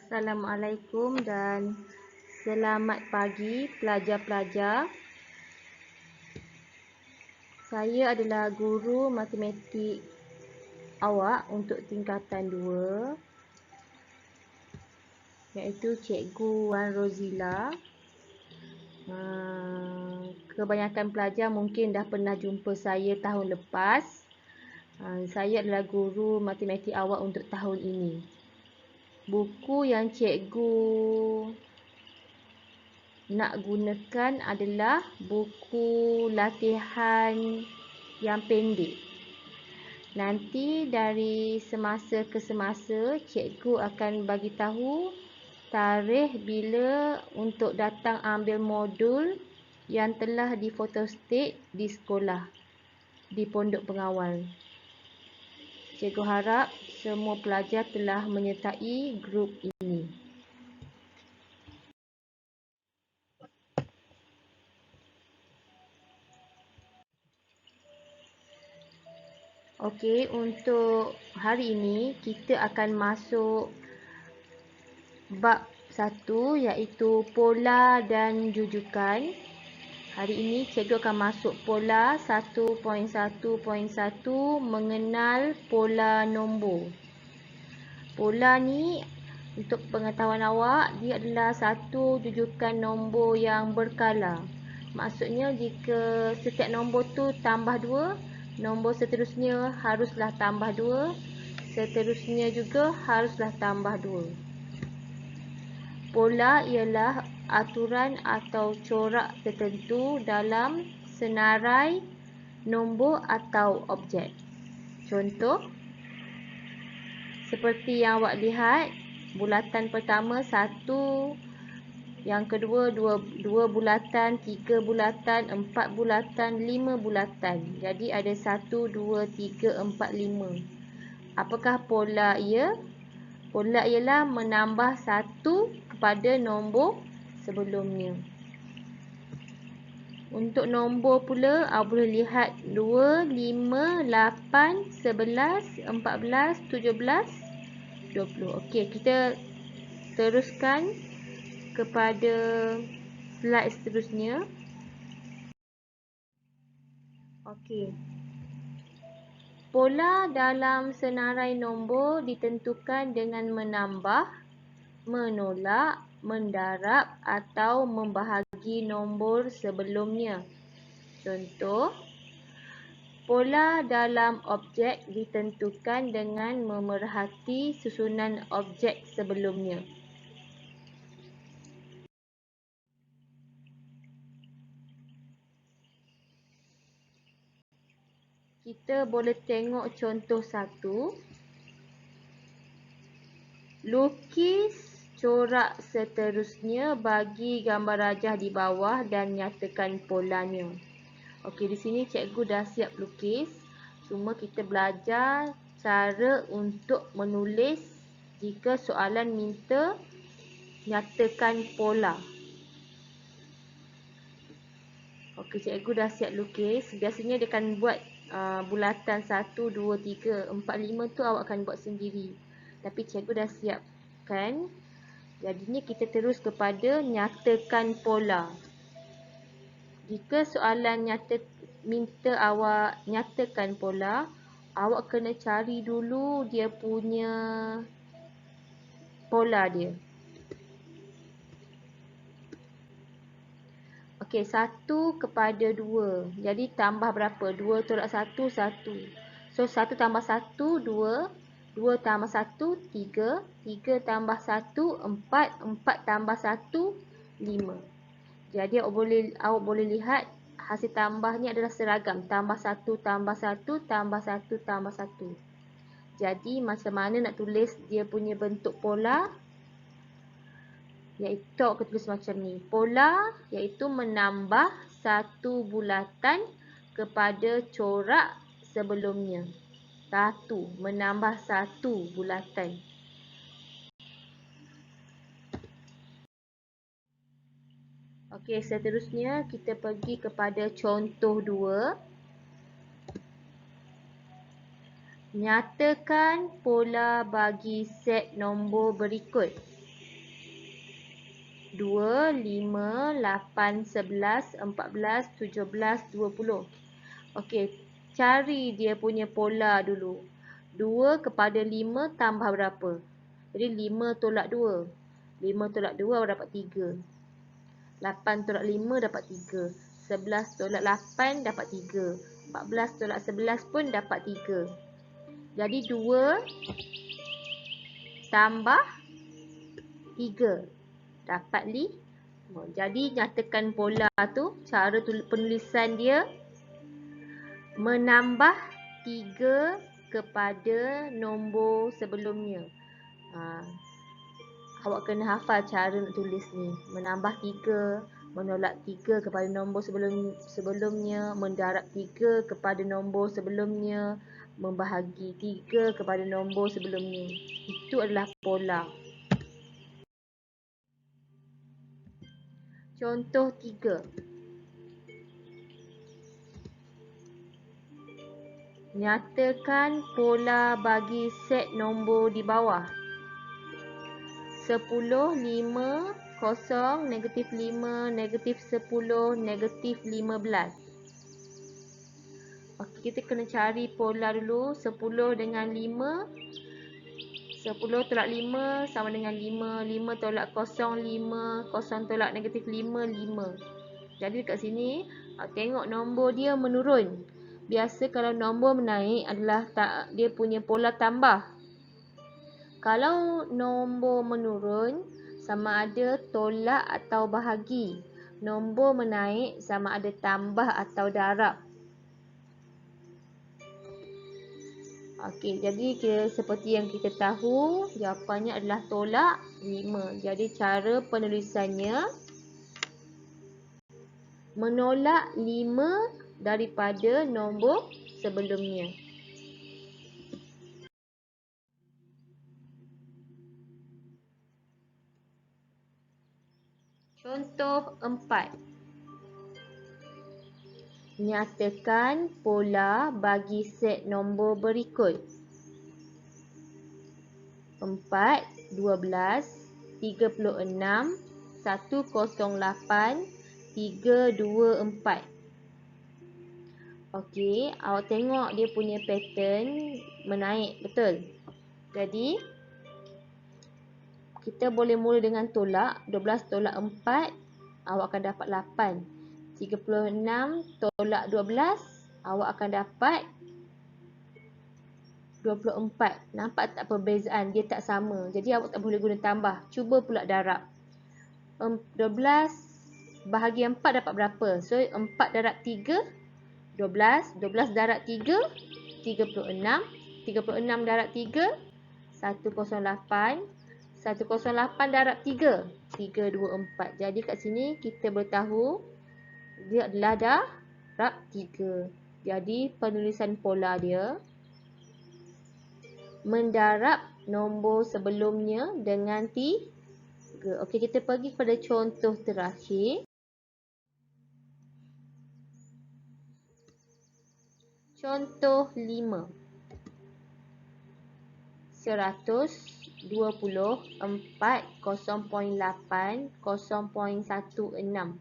Assalamualaikum dan selamat pagi pelajar-pelajar. Saya adalah guru matematik awak untuk tingkatan 2, iaitu Cikgu Wan Rozila. Kebanyakan pelajar mungkin dah pernah jumpa saya tahun lepas. Saya adalah guru matematik awak untuk tahun ini. Buku yang cikgu nak gunakan adalah buku latihan yang pendek. Nanti dari semasa ke semasa, cikgu akan bagi tahu tarikh bila untuk datang ambil modul yang telah difotostat di sekolah, di pondok pengawal. Cikgu harap semua pelajar telah menyertai grup ini. Okey, untuk hari ini kita akan masuk bab 1 iaitu pola dan jujukan. Hari ini cikgu akan masuk pola 1.1.1 mengenal pola nombor. Pola ni untuk pengetahuan awak, dia adalah satu jujukan nombor yang berkala. Maksudnya jika setiap nombor tu tambah 2, nombor seterusnya haruslah tambah 2, seterusnya juga haruslah tambah 2. Pola ialah aturan atau corak tertentu dalam senarai nombor atau objek. Contoh, seperti yang awak lihat, bulatan pertama 1, yang kedua 2 bulatan, 3 bulatan, 4 bulatan, 5 bulatan. Jadi ada 1, 2, 3, 4, 5. Apakah pola ia? Pola ialah menambah 1 kepada nombor sebelumnya. Untuk nombor pula, awak boleh lihat 2, 5, 8, 11, 14, 17, 20. Okey, kita teruskan kepada slide seterusnya. Okey. Pola dalam senarai nombor ditentukan dengan menambah, menolak, mendarab atau membahagi nombor sebelumnya. Contoh, pola dalam objek ditentukan dengan memerhati susunan objek sebelumnya. Kita boleh tengok contoh 1. Lukis corak seterusnya bagi gambar rajah di bawah dan nyatakan polanya. Okey, di sini cikgu dah siap lukis. Cuma kita belajar cara untuk menulis jika soalan minta nyatakan pola. Okey, cikgu dah siap lukis. Biasanya dia akan buat bulatan 1, 2, 3, 4, 5 tu awak akan buat sendiri. Tapi cikgu dah siapkan. Jadinya kita terus kepada nyatakan pola. Jika soalan minta awak nyatakan pola, awak kena cari dulu dia punya pola dia. Okey, 1 kepada 2. Jadi tambah berapa? 2 tolak 1, 1. So 1 tambah 1, 2. 2 tambah 1, 3. 3 tambah 1, 4. 4 tambah 1, 5. Jadi awak boleh lihat hasil tambahnya adalah seragam. Tambah 1, tambah 1, tambah 1, tambah 1. Jadi macam mana nak tulis dia punya bentuk pola? Iaitu awak akan tulis macam ni. Pola iaitu menambah 1 bulatan kepada corak sebelumnya. 1. Menambah 1 bulatan. Okey, seterusnya kita pergi kepada contoh 2. Nyatakan pola bagi set nombor berikut. 2, 5, 8, 11, 14, 17, 20. Okey, cari dia punya pola dulu. 2 kepada 5 tambah berapa? Jadi 5 tolak 2. 5 tolak 2 awak dapat 3. 8 tolak 5 dapat 3. 11 tolak 8 dapat 3. 14 tolak 11 pun dapat 3. Jadi 2 tambah 3 dapat 5. Jadi nyatakan pola tu, cara penulisan dia menambah 3 kepada nombor sebelumnya. Awak kena hafal cara nak tulis ni. Menambah 3, menolak 3 kepada nombor sebelumnya, mendarab 3 kepada nombor sebelumnya, membahagi 3 kepada nombor sebelumnya. Itu adalah pola. Contoh 3. Nyatakan pola bagi set nombor di bawah. 10, 5, 0, negatif 5, negatif 10, negatif 15. Okey, kita kena cari pola dulu. 10 dengan 5. 10 tolak 5 sama dengan 5. 5 tolak 0, 5. 0 tolak negatif 5, 5. Jadi dekat sini, tengok nombor dia menurun. Biasa kalau nombor menaik adalah dia punya pola tambah. Kalau nombor menurun, sama ada tolak atau bahagi. Nombor menaik sama ada tambah atau darab. Okey, jadi seperti yang kita tahu, jawapannya adalah tolak 5. Jadi cara penulisannya menolak 5 daripada nombor sebelumnya. Contoh 4. Nyatakan pola bagi set nombor berikut. 4, 12, 36, 108, 324. Okey, awak tengok dia punya pattern menaik, betul? Jadi, kita boleh mula dengan tolak. 12 tolak 4, awak akan dapat 8. 36 tolak 12, awak akan dapat 24. Nampak tak perbezaan? Dia tak sama. Jadi, awak tak boleh guna tambah. Cuba pula darab. 12 bahagi 4 dapat berapa? So, 4 darab 3, 12. 12 darab 3, 36. 36 darab 3, 108. 108 darab 3, 324. Jadi kat sini kita beritahu dia adalah darab 3. Jadi penulisan pola dia mendarab nombor sebelumnya dengan 3. Okey, kita pergi kepada contoh terakhir. Contoh 5. 124, 0.8, 0.16.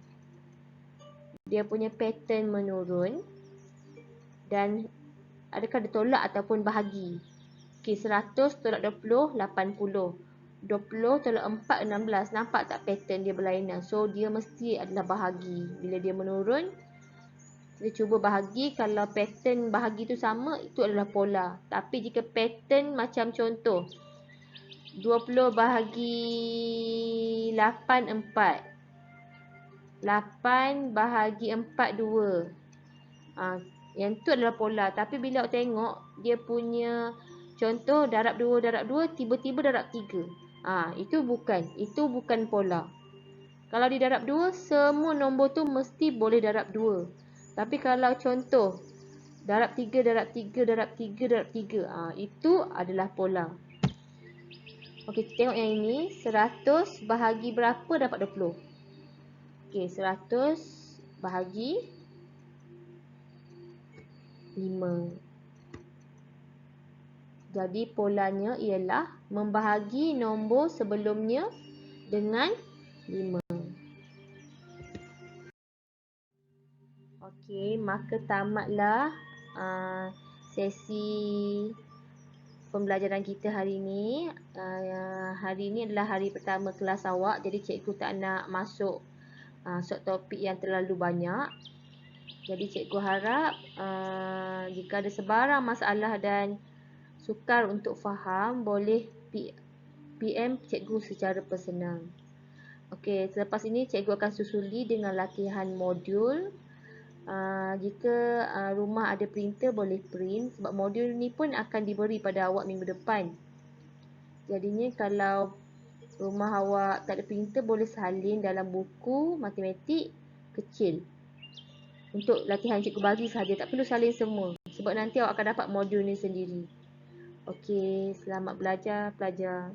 Dia punya pattern menurun dan adakah ditolak ataupun bahagi. Okey, 100 tolak 20, 80. 20 tolak 4, 16. Nampak tak pattern dia berlainan? So, dia mesti adalah bahagi. Bila dia menurun, kita cuba bahagi. Kalau pattern bahagi tu sama, itu adalah pola. Tapi jika pattern macam contoh 20 bahagi 8, 4. 8 bahagi 4, 2. Yang tu adalah pola. Tapi bila awak tengok, dia punya contoh darab 2, tiba-tiba darab 3. Itu bukan pola. Kalau di darab 2, semua nombor tu mesti boleh darab 2. Tapi kalau contoh darab 3, darab 3, darab 3, darab 3, itu adalah pola. Okey, tengok yang ini. 100 bahagi berapa dapat 20? Okey, 100 bahagi 5. Jadi polanya ialah membahagi nombor sebelumnya dengan 5. maka tamatlah sesi pembelajaran kita hari ini. Hari ini adalah hari pertama kelas awak, jadi cikgu tak nak masuk topik yang terlalu banyak. Jadi cikgu harap jika ada sebarang masalah dan sukar untuk faham, boleh PM cikgu secara personal. Okey, selepas ini cikgu akan susuli dengan latihan modul. Jika rumah ada printer, boleh print sebab modul ni pun akan diberi pada awak minggu depan. Jadinya kalau rumah awak tak ada printer, boleh salin dalam buku matematik kecil. Untuk latihan cikgu bagi sahaja, tak perlu salin semua sebab nanti awak akan dapat modul ni sendiri. Okey, selamat belajar pelajar.